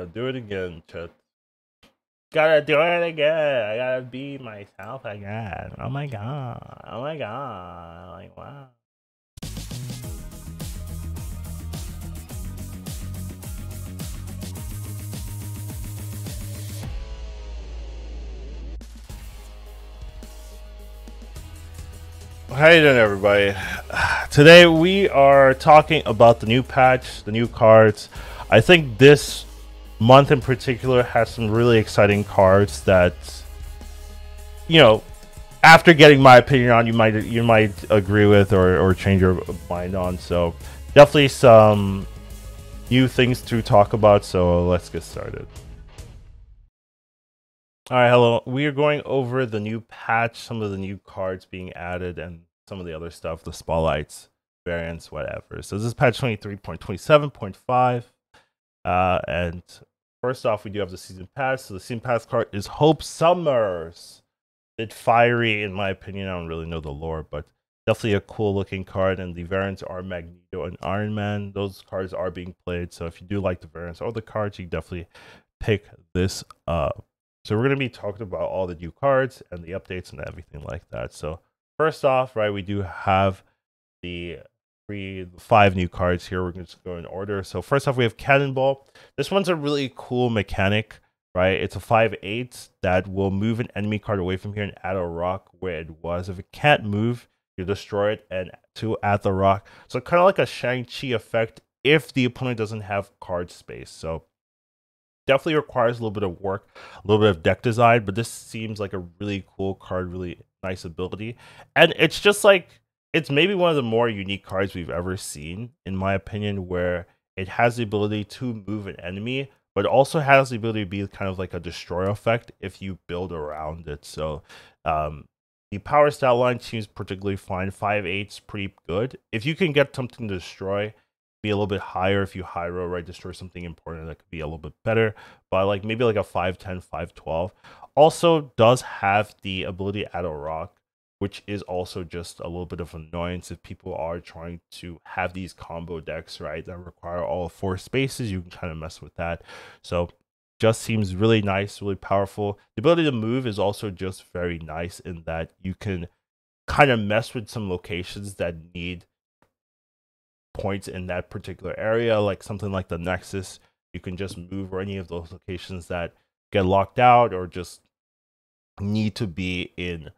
Gotta do it again, chat. Gotta do it again. I gotta be myself again. Oh my god. Oh my god. Like, wow. How you doing, everybody? Today we are talking about the new patch, the new cards. I think this month in particular has some really exciting cards that, you know, after getting my opinion on, you might agree with or change your mind on. So definitely some new things to talk about. So let's get started. All right, hello. We are going over the new patch, some of the new cards being added, and some of the other stuff, the spotlights, variants, whatever. So this is patch 23.27.5. And first off, we do have the season pass. So the season pass card is Hope Summers. Bit fiery, in my opinion. I don't really know the lore, but definitely a cool looking card. And the variants are Magneto and Iron Man. Those cards are being played. So if you do like the variants or the cards, you definitely pick this up. So we're going to be talking about all the new cards and the updates and everything like that. So first off, right, we do have the 5 new cards here. We're going to go in order. So first off, we have Cannonball. This one's a really cool mechanic, right? It's a 5/8 that will move an enemy card away from here and add a rock where it was. If it can't move, you destroy it and to add the rock. So kind of like a Shang-Chi effect if the opponent doesn't have card space. So definitely requires a little bit of work, a little bit of deck design, but this seems like a really cool card, really nice ability. And it's just like, it's maybe one of the more unique cards we've ever seen, in my opinion, where it has the ability to move an enemy, but also has the ability to be kind of like a destroy effect if you build around it. So the power stat line seems particularly fine. 5/8's pretty good. If you can get something to destroy, be a little bit higher. If you high roll, right, destroy something important, that could be a little bit better. But like maybe like a 5/10, 5/12. Also does have the ability to add a rock, which is also just a little bit of annoyance if people are trying to have these combo decks, right, that require all 4 spaces. You can kind of mess with that. So just seems really nice, really powerful. The ability to move is also just very nice in that you can kind of mess with some locations that need points in that particular area, like something like the Nexus. You can just move, or any of those locations that get locked out or just need to be in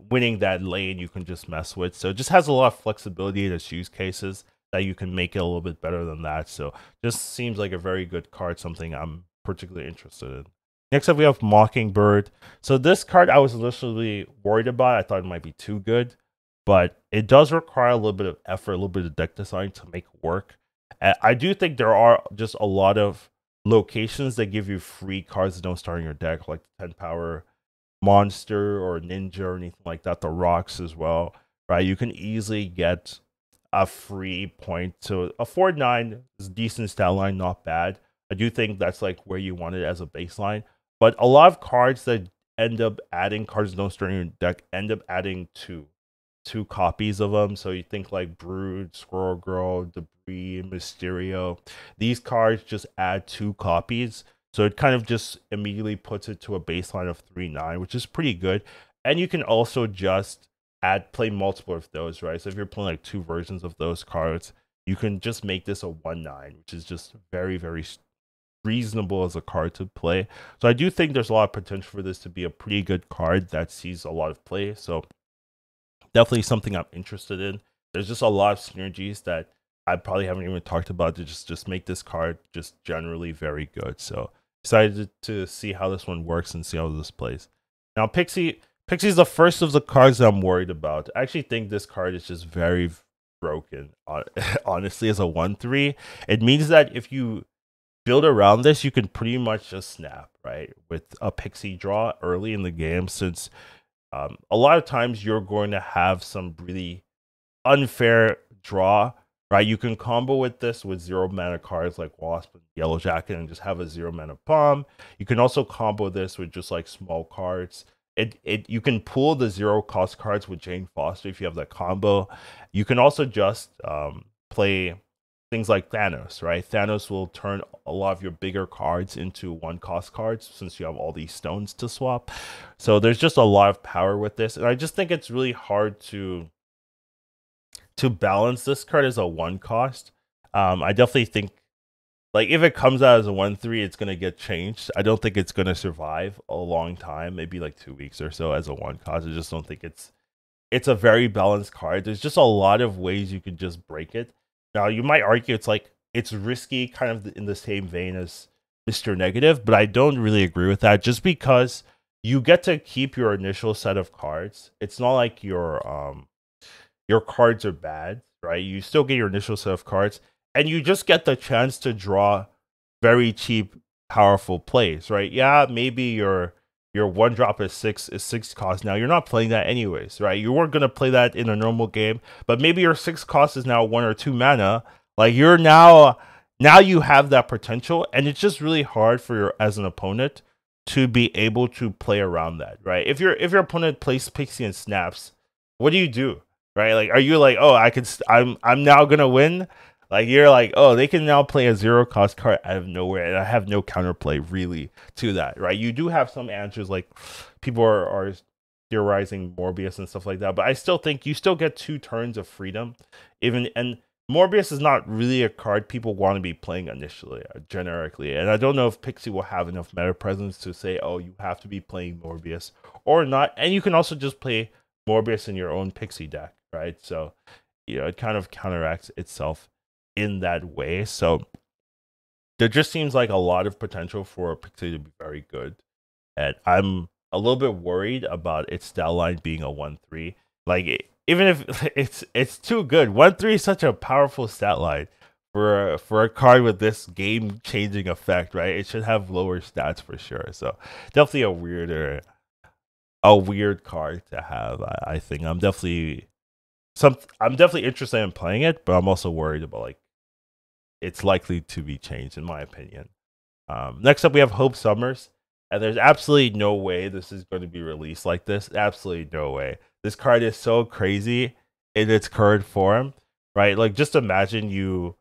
winning that lane, you can just mess with. So it just has a lot of flexibility in its use cases that you can make it a little bit better than that. So just seems like a very good card, something I'm particularly interested in. Next up, we have Mockingbird. So this card I was initially worried about. I thought it might be too good, but it does require a little bit of effort, a little bit of deck design to make it work. I do think there are just a lot of locations that give you free cards that don't start in your deck, like the 10 power monster or ninja or anything like that. The rocks as well, right? You can easily get a free point. So a 4/9 is decent stat line, not bad. I do think that's like where you want it as a baseline. But a lot of cards that end up adding cards that don't start in your deck end up adding two copies of them. So you think like Brood, Squirrel Girl, Debris, Mysterio. These cards just add 2 copies. So it kind of just immediately puts it to a baseline of 3/9, which is pretty good. And you can also just play multiple of those, right? So if you're playing like 2 versions of those cards, you can just make this a 1/9, which is just very, very reasonable as a card to play. So I do think there's a lot of potential for this to be a pretty good card that sees a lot of play. So definitely something I'm interested in. There's just a lot of synergies that I probably haven't even talked about to just make this card just generally very good. So excited to see how this one works and see how this plays. Now Pixie is the first of the cards that I'm worried about. I actually think this card is just very broken. Honestly, as a 1/3, it means that if you build around this, you can pretty much just snap, right, with a Pixie draw early in the game, since a lot of times you're going to have some really unfair draw, right? You can combo with this with 0 mana cards like Wasp and Yellow Jacket and just have a 0 mana bomb. You can also combo this with just like small cards. You can pull the 0 cost cards with Jane Foster if you have that combo. You can also just play things like Thanos, right? Thanos will turn a lot of your bigger cards into one cost cards since you have all these stones to swap. So there's just a lot of power with this, and I just think it's really hard to balance this card as a one cost. I definitely think like if it comes out as a 1/3, it's gonna get changed. I don't think it's gonna survive a long time, maybe like 2 weeks or so as a one cost. I just don't think it's a very balanced card. There's just a lot of ways you could just break it. Now you might argue it's like it's risky, kind of in the same vein as Mr. Negative, but I don't really agree with that. Just because you get to keep your initial set of cards. It's not like your cards are bad, right? You still get your initial set of cards, and you just get the chance to draw very cheap, powerful plays, right? Yeah, maybe your one drop is six cost. Now you're not playing that anyways, right? You weren't gonna play that in a normal game, but maybe your 6 cost is now 1 or 2 mana. Like you're now you have that potential, and it's just really hard for your as an opponent to be able to play around that, right? If your opponent plays Pixie and snaps, what do? Right? Like, are you like, oh, I'm now gonna win? Like, you're like, oh, they can now play a 0 cost card out of nowhere, and I have no counterplay really to that, right? You do have some answers, like people are theorizing Morbius and stuff like that, but I still think you still get 2 turns of freedom, even and Morbius is not really a card people want to be playing initially, generically, and I don't know if Pixie will have enough meta presence to say, oh, you have to be playing Morbius or not, and you can also just play Morbius in your own Pixie deck, right? So, it kind of counteracts itself in that way. So there just seems like a lot of potential for Pixie to be very good. And I'm a little bit worried about its stat line being a 1/3. Like even if it's too good, 1/3 is such a powerful stat line for a card with this game changing effect, right? It should have lower stats for sure. So definitely a weird card to have. I think I'm definitely interested in playing it, but I'm also worried about like it's likely to be changed in my opinion. Next up we have Hope Summers, and there's absolutely no way this is going to be released like this. Absolutely no way. This card is so crazy in its current form, right? Like just imagine you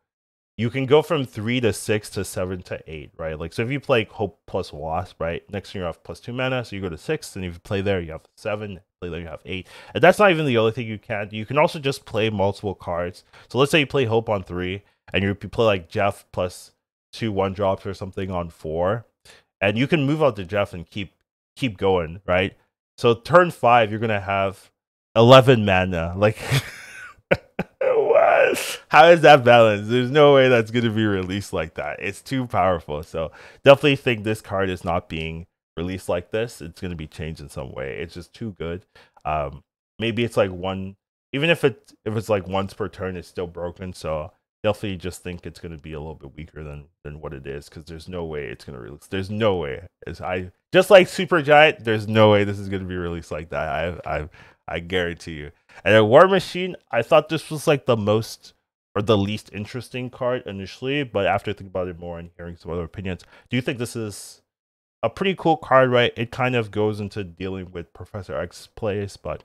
can go from 3 to 6 to 7 to 8, right? Like, so if you play Hope plus Wasp, right? Next turn you have +2 mana, so you go to 6, and if you play there, you have 7, play there, you have 8. And that's not even the only thing you can do. You can also just play multiple cards. So let's say you play Hope on 3, and you play like Jeff plus 2 1-drops or something on 4, and you can move out to Jeff and keep going, right? So turn 5, you're gonna have 11 mana. Like, what? How is that balanced? There's no way that's going to be released like that. It's too powerful. So definitely think this card is not being released like this. It's going to be changed in some way. It's just too good. Maybe it's like one, even if it's like once per turn, it's still broken. So definitely just think it's going to be a little bit weaker than what it is, because there's no way it's going to release. There's no way. I just like Super Giant. There's no way this is going to be released like that. I guarantee you. And then War Machine, I thought this was like the most or the least interesting card initially, but after thinking about it more and hearing some other opinions, do you think this is a pretty cool card, right? It kind of goes into dealing with Professor X plays, but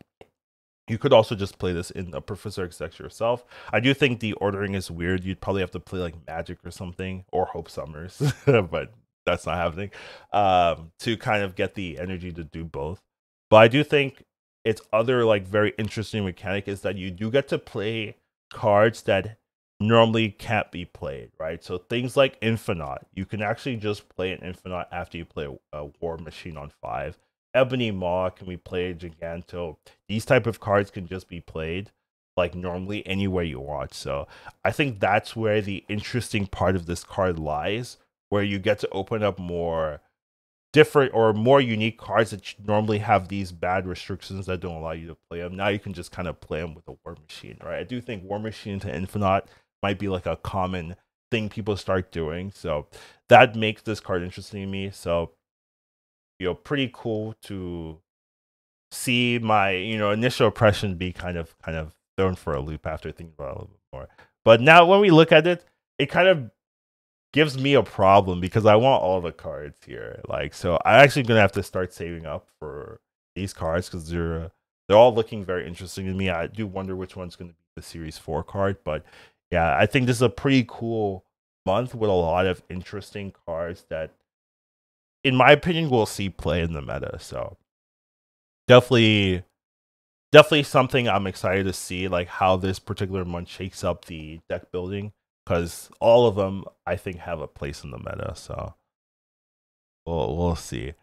you could also just play this in a Professor X deck yourself. I do think the ordering is weird. You'd probably have to play like Magic or something, or Hope Summers, but that's not happening, to kind of get the energy to do both. But I do think its other like very interesting mechanic is that you do get to play cards that normally can't be played, right? So things like Infinite, you can actually just play an Infinite after you play a War Machine on 5. Ebony Maw can be played, Giganto. These type of cards can just be played like normally anywhere you want. So I think that's where the interesting part of this card lies, where you get to open up more different or more unique cards that normally have these bad restrictions that don't allow you to play them. Now you can just kind of play them with a War Machine, right? I do think War Machine to Infinite might be like a common thing people start doing. So that makes this card interesting to me. So, pretty cool to see my, initial impression be kind of thrown for a loop after thinking about it a little bit more. But now when we look at it, it kind of gives me a problem because I want all the cards here. Like, so I'm actually gonna have to start saving up for these cards because they're all looking very interesting to me. I do wonder which one's gonna be the Series 4 card, but yeah, I think this is a pretty cool month with a lot of interesting cards that, in my opinion, we'll see play in the meta. So definitely, definitely something I'm excited to see, like how this particular month shakes up the deck building, because all of them I think have a place in the meta. So we'll see.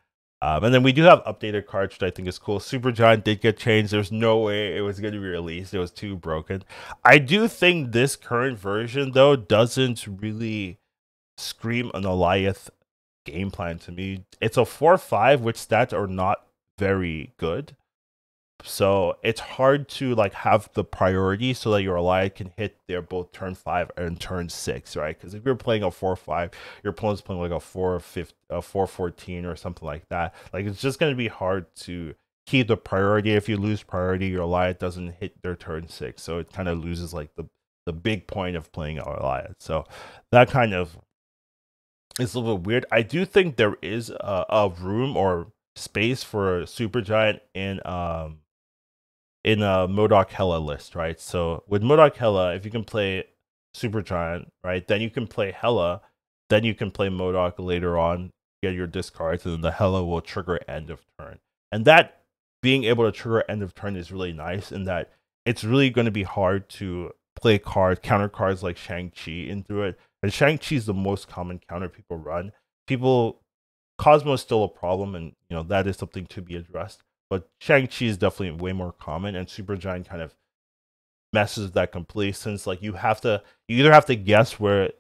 And then we do have updated cards, which I think is cool. Super Giant did get changed. There's no way it was going to be released. It was too broken. I do think this current version, though, doesn't really scream an Alliath game plan to me. It's a 4-5, which stats are not very good. So it's hard to like have the priority so that your ally can hit their both turn 5 and turn 6, right? Because if you're playing a 4-5, your opponent's playing like a 4-5, a 4-14 or something like that. Like it's just gonna be hard to keep the priority. If you lose priority, your ally doesn't hit their turn 6. So it kind of loses like the big point of playing our ally. So that kind of is a little bit weird. I do think there is a room or space for a super giant in a Modok Hella list, right? So with Modok Hella, if you can play Super Giant, right, then you can play Hella, then you can play Modok later on, get your discards, and then the Hella will trigger end of turn. And that being able to trigger end of turn is really nice in that it's really going to be hard to play counter cards like Shang-Chi into it. And Shang-Chi is the most common counter people run. People Cosmo is still a problem, and that is something to be addressed. But Shang-Chi is definitely way more common, and Supergiant kind of messes that completely since like you either have to guess where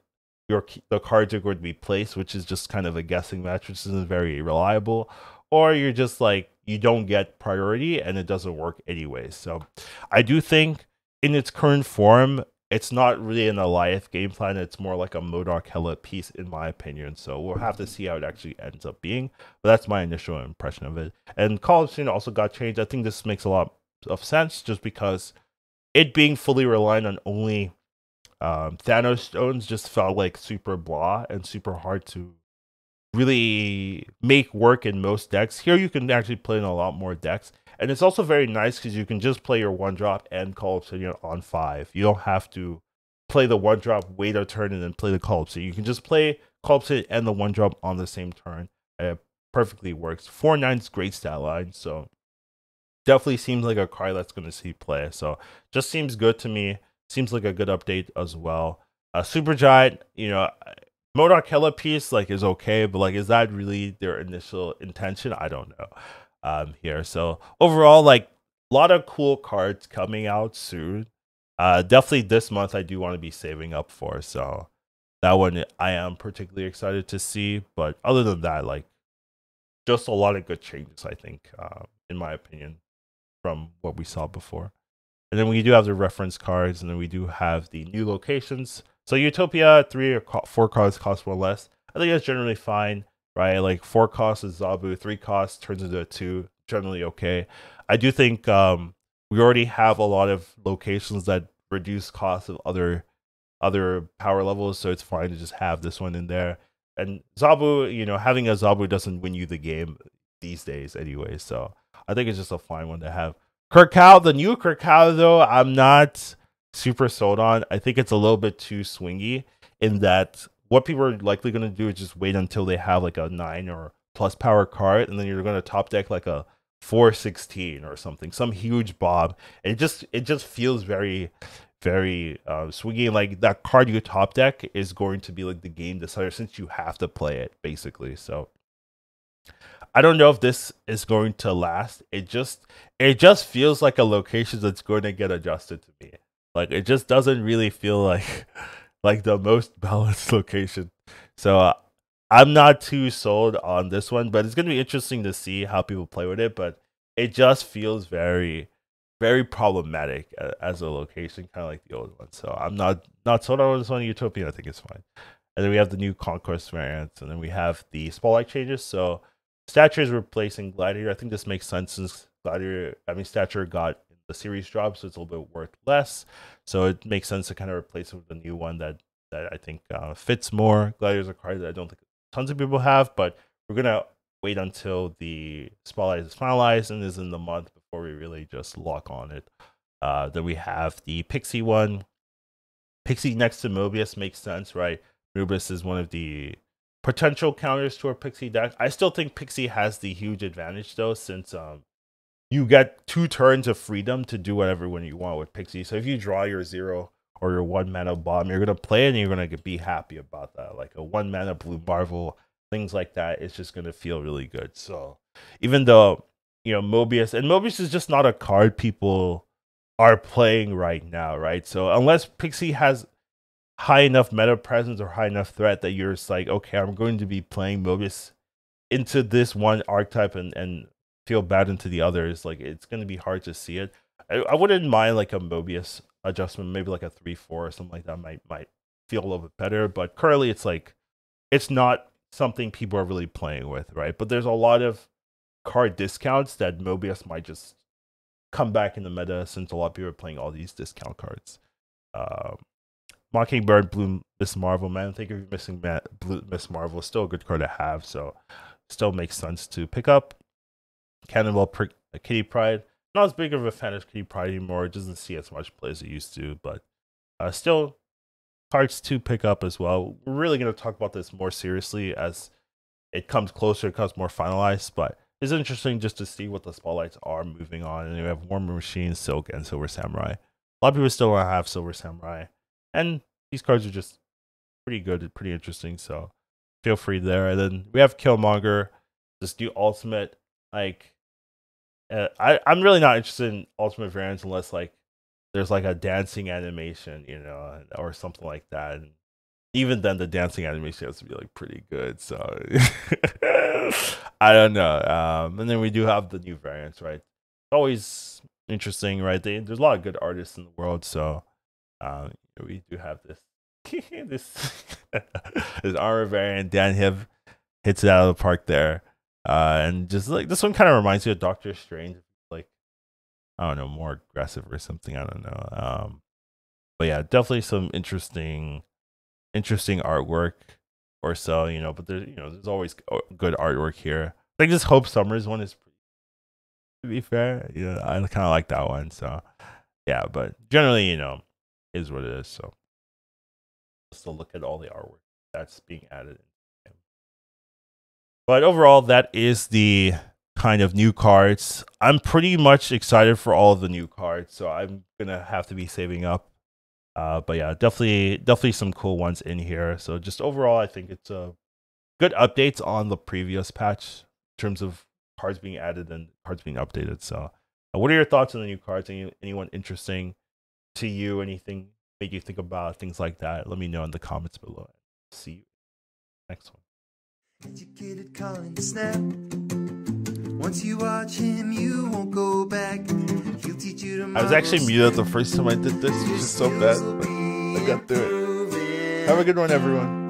the cards are going to be placed, which is just kind of a guessing match, which isn't very reliable, or you're just like you don't get priority and it doesn't work anyway. So I do think in its current form, it's not really an Alliance game plan. It's more like a Modok Hella piece, in my opinion. So we'll have to see how it actually ends up being. But that's my initial impression of it. And Call of Duty also got changed. I think this makes a lot of sense just because it being fully reliant on only Thanos stones just felt like super blah and super hard to really make work in most decks. Here you can actually play in a lot more decks. And it's also very nice because you can just play your 1-drop and Call of Obsidian on 5. You don't have to play the 1-drop, wait a turn, and then play the Call of Obsidian. You can just play Call of Obsidian and the 1-drop on the same turn. It perfectly works. 4-9's great stat line, so definitely seems like a card that's going to see play. So just seems good to me. Seems like a good update as well. Super Giant, Modok Hella piece like is okay, but like is that really their initial intention? I don't know. Here. So overall, like a lot of cool cards coming out soon. Definitely this month I do want to be saving up for. So that one I am particularly excited to see. But other than that, like just a lot of good changes, I think, in my opinion, from what we saw before. And then we do have the reference cards, and then we do have the new locations. So Utopia, 3 or 4 cards cost 1 less. I think that's generally fine, right? Like 4 costs is Zabu, 3 costs turns into a 2, generally okay. I do think we already have a lot of locations that reduce costs of other power levels, so it's fine to just have this one in there. And Zabu, having a Zabu doesn't win you the game these days anyway, so I think it's just a fine one to have. Kirkhow, the new Kirkhow, though, I'm not super sold on. I think it's a little bit too swingy in that what people are likely going to do is just wait until they have like a 9 or plus power card, and then you're going to top deck like a 416 or something, some huge bob. And it just feels very swingy. Like that card you top deck is going to be like the game decider since you have to play it basically. So I don't know if this is going to last. It just feels like a location that's going to get adjusted to me. Like it just doesn't really feel like like the most balanced location. So I'm not too sold on this one, but it's going to be interesting to see how people play with it, but it just feels very problematic as a location, kind of like the old one. So I'm not sold on this one. Utopia, I think it's fine. And then we have the new Conquest variants, and then we have the Spotlight changes. So Stature is replacing Gladiator. I think this makes sense since Stature got the series drop, so it's a little bit worth less. So it makes sense to kind of replace it with a new one that I think fits more. Gladiator is a card that I don't think tons of people have, but we're gonna wait until the Spotlight is finalized and is in the month before we really just lock on it. Then we have the Pixie one. Pixie next to Mobius makes sense, right? Mobius is one of the potential counters to our Pixie deck. I still think Pixie has the huge advantage though, since you get 2 turns of freedom to do whatever when you want with Pixie. So if you draw your 0 or your 1 mana bomb, you're gonna play it and you're gonna be happy about that. Like a 1 mana blue Marvel, things like that. It's just gonna feel really good. So even though Mobius is just not a card people are playing right now, right? So unless Pixie has high enough meta presence or high enough threat that you're just like, okay, I'm going to be playing Mobius into this one archetype and feel bad into the others, like it's going to be hard to see it. I wouldn't mind like a Mobius adjustment, maybe like a 3/4 or something like that might feel a little bit better, but currently it's like it's not something people are really playing with, right? But there's a lot of card discounts that Mobius might just come back in the meta, since a lot of people are playing all these discount cards. Mockingbird, Blue Miss Marvel, man. I think if you're missing Blue Miss Marvel, it's still a good card to have, so still makes sense to pick up. Cannonball Kitty Pride. Not as big of a fan of Kitty Pride anymore. It doesn't see as much play as it used to, but still cards to pick up as well. We're really going to talk about this more seriously as it comes closer, it becomes more finalized, but it's interesting just to see what the spotlights are moving on. And we have Warmer Machine, Silk, and Silver Samurai. A lot of people still want to have Silver Samurai, and these cards are just pretty good, pretty interesting, so feel free there. And then we have Killmonger, this new ultimate. Like, I'm really not interested in ultimate variants unless like there's like a dancing animation, or something like that. And even then, the dancing animation has to be like pretty good. So I don't know. And then we do have the new variants, right? Always interesting, right? There's a lot of good artists in the world, so we do have this this armor variant. Dan Hibb hits it out of the park there. And just like this one kind of reminds me of Doctor Strange, like I don't know, more aggressive or something. I don't know. But yeah, definitely some interesting artwork or so, but there's always good artwork here. I think this Hope Summers one is pretty, to be fair. Yeah, I kind of like that one. So yeah, but generally, is what it is. So just to look at all the artwork that's being added. But overall, that is the kind of new cards. I'm pretty much excited for all of the new cards, so I'm gonna have to be saving up. But yeah, definitely some cool ones in here. So just overall, I think it's a good updates on the previous patch in terms of cards being added and cards being updated. So what are your thoughts on the new cards? Anyone interesting to you? Anything made you think about things like that? Let me know in the comments below. See you next one. Educated Colin Snap. Once you watch him, you won't go back. He'll teach you to. I was actually muted the first time I did this, which is so bad, but I got through it. Have a good one, everyone.